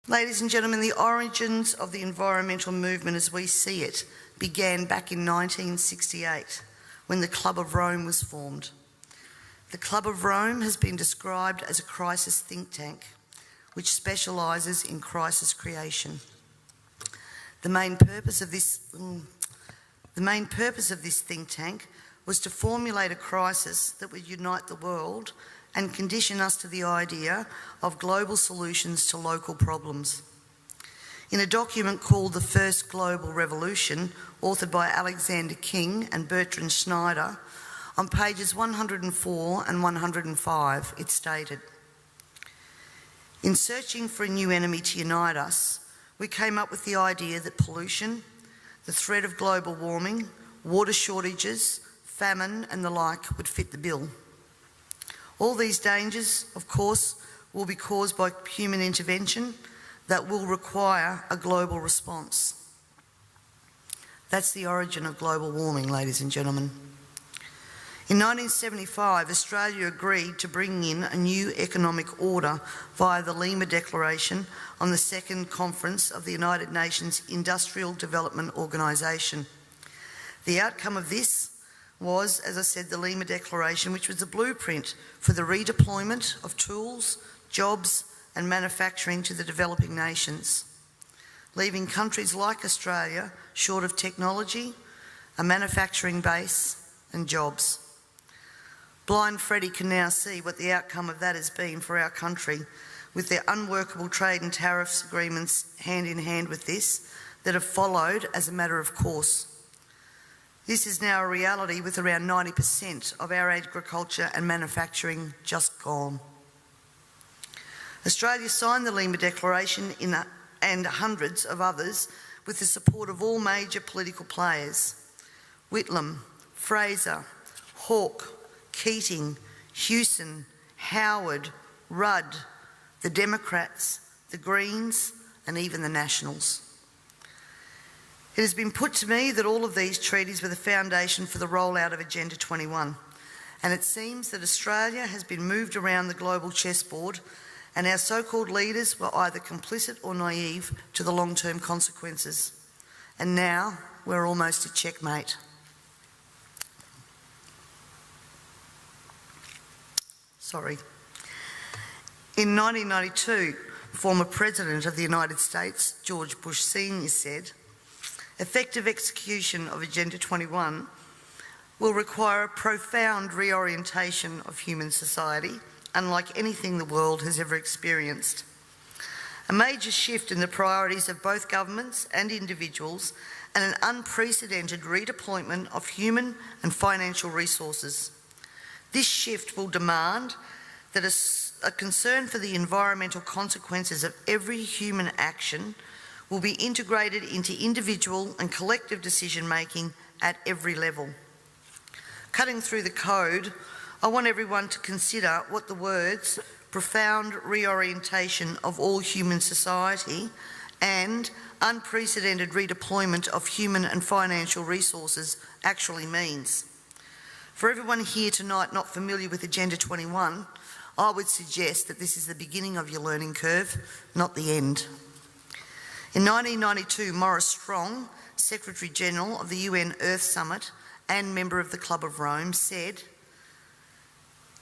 Ladies and gentlemen, the origins of the environmental movement as we see it began back in 1968 when the Club of Rome was formed. The Club of Rome has been described as a crisis think tank which specialises in crisis creation. The main purpose of this think tank was to formulate a crisis that would unite the world and condition us to the idea of global solutions to local problems. In a document called The First Global Revolution, authored by Alexander King and Bertrand Schneider, on pages 104 and 105, it stated, "In searching for a new enemy to unite us, we came up with the idea that pollution, the threat of global warming, water shortages, famine and the like would fit the bill. All these dangers, of course, will be caused by human intervention that will require a global response." That's the origin of global warming, ladies and gentlemen. In 1975, Australia agreed to bring in a new economic order via the Lima Declaration on the Second Conference of the United Nations Industrial Development Organisation. The outcome of this was, as I said, the Lima Declaration, which was a blueprint for the redeployment of tools, jobs and manufacturing to the developing nations, leaving countries like Australia short of technology, a manufacturing base and jobs. Blind Freddie can now see what the outcome of that has been for our country, with their unworkable trade and tariffs agreements hand in hand with this that have followed as a matter of course. This is now a reality, with around 90% of our agriculture and manufacturing just gone. Australia signed the Lima Declaration and hundreds of others with the support of all major political players: Whitlam, Fraser, Hawke, Keating, Hewson, Howard, Rudd, the Democrats, the Greens and even the Nationals. It has been put to me that all of these treaties were the foundation for the rollout of Agenda 21, and it seems that Australia has been moved around the global chessboard and our so-called leaders were either complicit or naive to the long-term consequences. And now we're almost at checkmate. In 1992, former President of the United States, George Bush Sr. said, "Effective execution of Agenda 21 will require a profound reorientation of human society, unlike anything the world has ever experienced. A major shift in the priorities of both governments and individuals, and an unprecedented redeployment of human and financial resources. This shift will demand that a concern for the environmental consequences of every human action will be integrated into individual and collective decision-making at every level." Cutting through the code, I want everyone to consider what the words "profound reorientation of all human society" and "unprecedented redeployment of human and financial resources" actually means. For everyone here tonight not familiar with Agenda 21, I would suggest that this is the beginning of your learning curve, not the end. In 1992, Maurice Strong, Secretary General of the UN Earth Summit and member of the Club of Rome, said,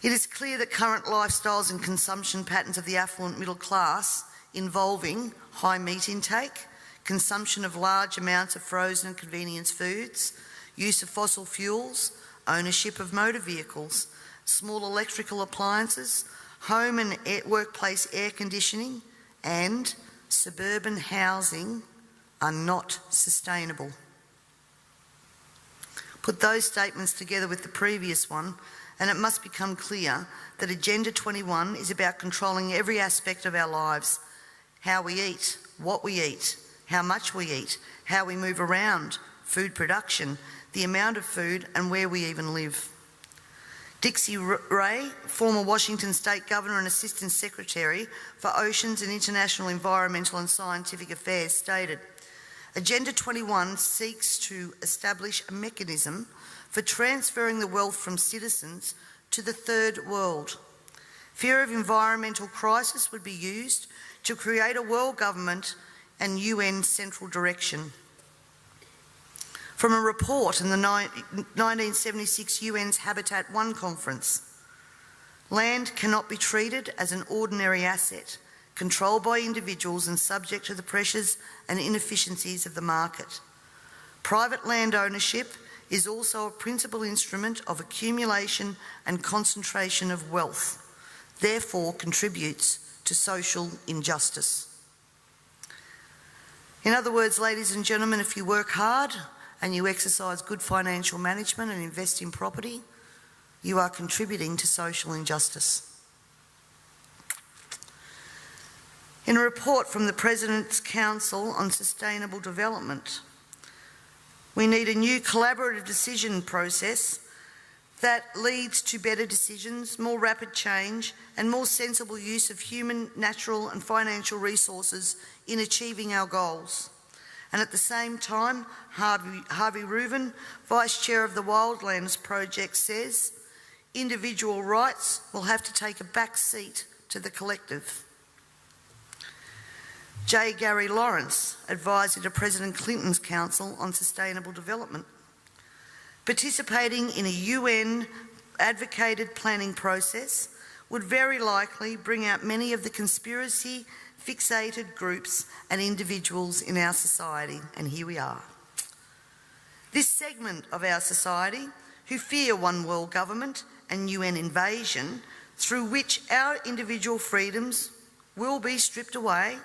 "It is clear that current lifestyles and consumption patterns of the affluent middle class, involving high meat intake, consumption of large amounts of frozen and convenience foods, use of fossil fuels, ownership of motor vehicles, small electrical appliances, home and workplace air conditioning, and suburban housing are not sustainable." Put those statements together with the previous one, and it must become clear that Agenda 21 is about controlling every aspect of our lives: how we eat, what we eat, how much we eat, how we move around, food production, the amount of food, and where we even live. Dixie Ray, former Washington State Governor and Assistant Secretary for Oceans and International Environmental and Scientific Affairs, stated, "Agenda 21 seeks to establish a mechanism for transferring the wealth from citizens to the third world. Fear of environmental crisis would be used to create a world government and UN central direction. From a report in the 1976 UN's Habitat I conference, land cannot be treated as an ordinary asset, controlled by individuals and subject to the pressures and inefficiencies of the market. Private land ownership is also a principal instrument of accumulation and concentration of wealth, therefore contributes to social injustice. In other words, ladies and gentlemen, if you work hard and you exercise good financial management and invest in property, you are contributing to social injustice. In a report from the President's Council on Sustainable Development, we need a new collaborative decision process that leads to better decisions, more rapid change, and more sensible use of human, natural and financial resources in achieving our goals. And at the same time, Harvey Reuven, Vice Chair of the Wildlands Project, says individual rights will have to take a back seat to the collective. J. Gary Lawrence, advisor to President Clinton's Council on Sustainable Development, participating in a UN advocated planning process would very likely bring out many of the conspiracy fixated groups and individuals in our society, and here we are. This segment of our society who fear one world government and UN invasion, through which our individual freedoms will be stripped away,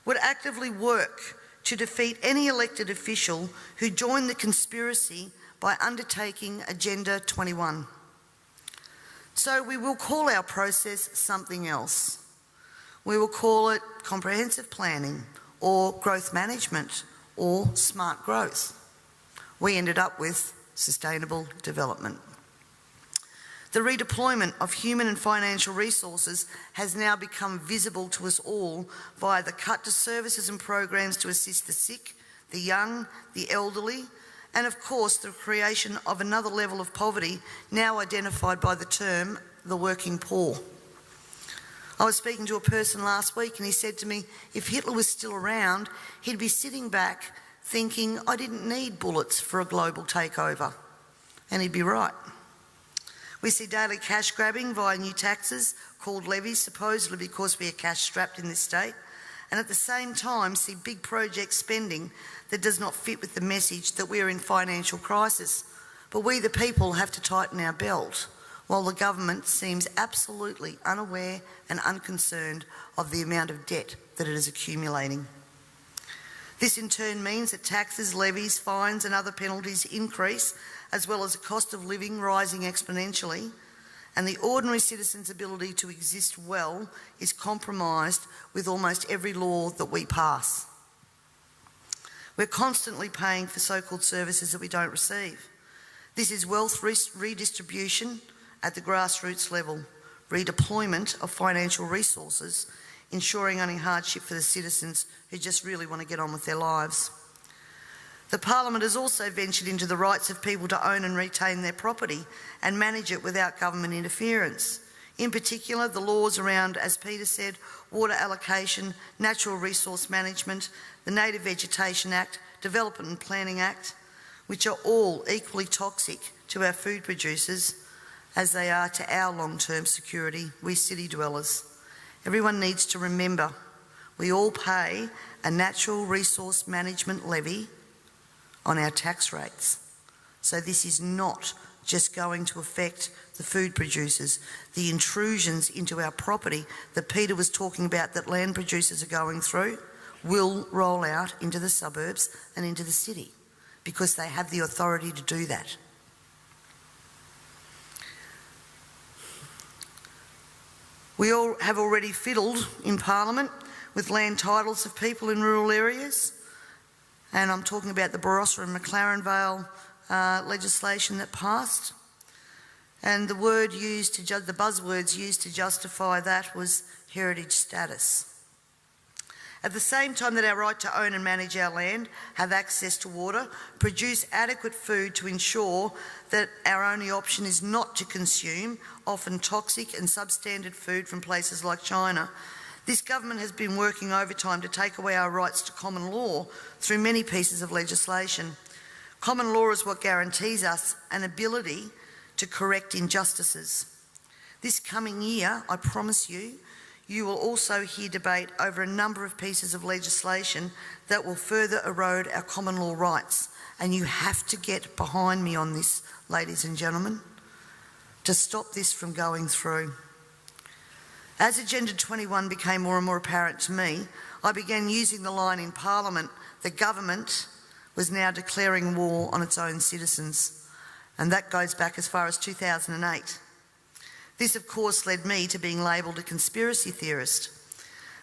would actively work to defeat any elected official who joined the conspiracy by undertaking Agenda 21. So we will call our process something else. We will call it comprehensive planning or growth management or smart growth. We ended up with sustainable development. The redeployment of human and financial resources has now become visible to us all via the cut to services and programs to assist the sick, the young, the elderly, and of course the creation of another level of poverty now identified by the term the working poor. I was speaking to a person last week and he said to me, if Hitler was still around, he'd be sitting back thinking, I didn't need bullets for a global takeover. And he'd be right. We see daily cash grabbing via new taxes called levies, supposedly because we are cash strapped in this state, and at the same time see big project spending that does not fit with the message that we are in financial crisis. But we the people have to tighten our belt, while the government seems absolutely unaware and unconcerned of the amount of debt that it is accumulating. This in turn means that taxes, levies, fines and other penalties increase, as well as the cost of living rising exponentially, and the ordinary citizen's ability to exist well is compromised with almost every law that we pass. We're constantly paying for so-called services that we don't receive. This is wealth redistribution at the grassroots level, redeployment of financial resources, ensuring only hardship for the citizens who just really want to get on with their lives. The Parliament has also ventured into the rights of people to own and retain their property and manage it without government interference. In particular, the laws around, as Peter said, water allocation, natural resource management, the Native Vegetation Act, Development and Planning Act, which are all equally toxic to our food producers as they are to our long-term security, we city dwellers. Everyone needs to remember, we all pay a natural resource management levy on our tax rates. So this is not just going to affect the food producers. The intrusions into our property that Peter was talking about that land producers are going through will roll out into the suburbs and into the city because they have the authority to do that. We all have already fiddled in Parliament with land titles of people in rural areas, and I'm talking about the Barossa and McLaren Vale legislation that passed. And the buzzwords used to justify that was heritage status. At the same time that our right to own and manage our land, have access to water, produce adequate food to ensure that our only option is not to consume often toxic and substandard food from places like China, This government has been working overtime to take away our rights to common law through many pieces of legislation. Common law is what guarantees us an ability to correct injustices. This coming year, I promise you, you will also hear debate over a number of pieces of legislation that will further erode our common law rights. And you have to get behind me on this, ladies and gentlemen, to stop this from going through. As Agenda 21 became more and more apparent to me, I began using the line in Parliament that government was now declaring war on its own citizens. And that goes back as far as 2008. This, of course, led me to being labelled a conspiracy theorist.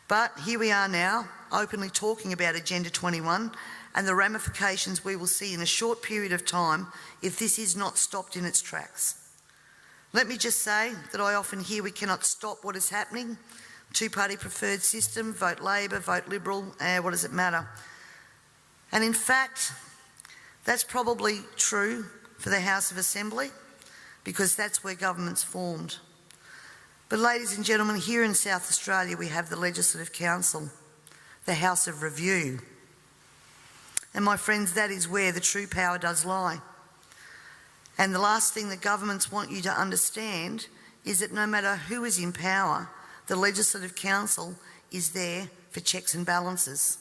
But here we are now, openly talking about Agenda 21 and the ramifications we will see in a short period of time if this is not stopped in its tracks. Let me just say that I often hear we cannot stop what is happening. Two-party preferred system, vote Labor, vote Liberal, what does it matter? And in fact, that's probably true for the House of Assembly, because that's where government's formed. But ladies and gentlemen, here in South Australia we have the Legislative Council, the House of Review. And my friends, that is where the true power does lie. And the last thing that governments want you to understand is that no matter who is in power, the Legislative Council is there for checks and balances.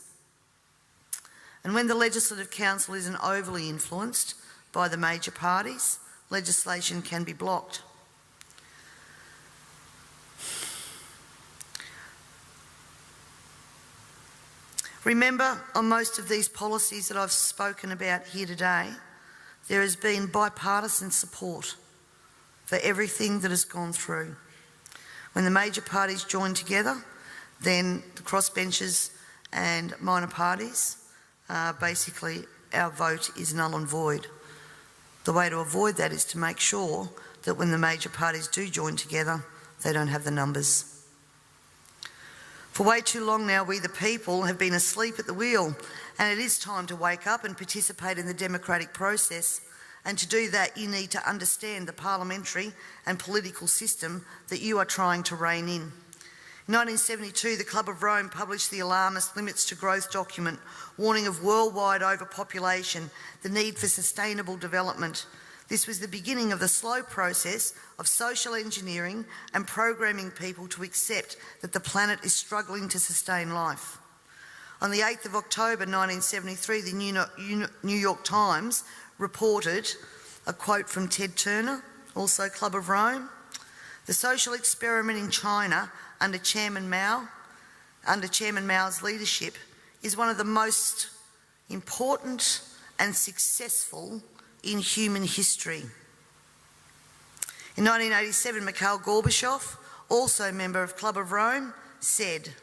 And when the Legislative Council isn't overly influenced by the major parties, legislation can be blocked. Remember, on most of these policies that I've spoken about here today, there has been bipartisan support for everything that has gone through. When the major parties join together, then the crossbenchers and minor parties, basically our vote is null and void. The way to avoid that is to make sure that when the major parties do join together, they don't have the numbers. For way too long now, we the people have been asleep at the wheel, and it is time to wake up and participate in the democratic process. And to do that, you need to understand the parliamentary and political system that you are trying to rein in. In 1972, the Club of Rome published the alarmist Limits to Growth document, warning of worldwide overpopulation, the need for sustainable development. This was the beginning of the slow process of social engineering and programming people to accept that the planet is struggling to sustain life. On the 8th of October 1973, the New York Times reported a quote from Ted Turner, also Club of Rome. The social experiment in China under Chairman Mao's leadership is one of the most important and successful in human history. In 1987, Mikhail Gorbachev, also a member of Club of Rome, said,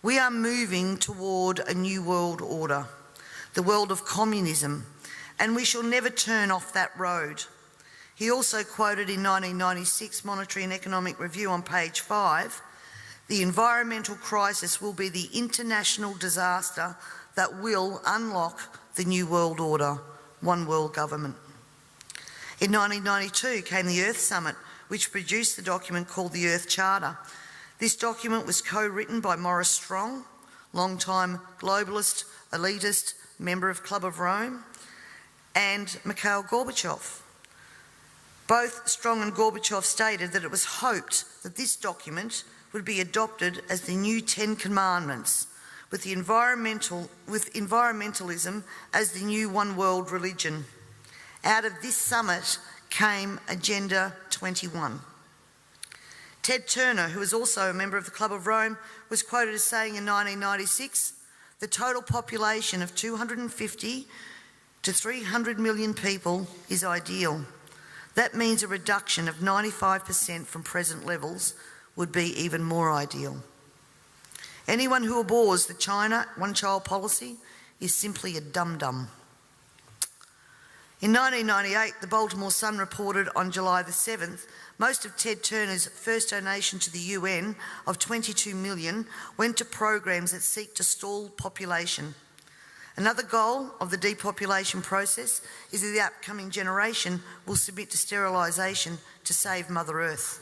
"We are moving toward a new world order, the world of communism, and we shall never turn off that road." He also quoted in 1996 Monetary and Economic Review on page 5, "The environmental crisis will be the international disaster that will unlock the new world order, one world government." In 1992 came the Earth Summit, which produced the document called the Earth Charter. This document was co-written by Maurice Strong, long-time globalist, elitist, member of Club of Rome, and Mikhail Gorbachev. Both Strong and Gorbachev stated that it was hoped that this document would be adopted as the new 10 Commandments, with environmentalism as the new one world religion. Out of this summit came Agenda 21. Ted Turner, who was also a member of the Club of Rome, was quoted as saying in 1996, "The total population of 250 to 300 million people is ideal. That means a reduction of 95% from present levels would be even more ideal." Anyone who abhors the China one-child policy is simply a dum-dum. In 1998, the Baltimore Sun reported on July the 7th, most of Ted Turner's first donation to the UN of $22 million went to programs that seek to stall population. Another goal of the depopulation process is that the upcoming generation will submit to sterilisation to save Mother Earth.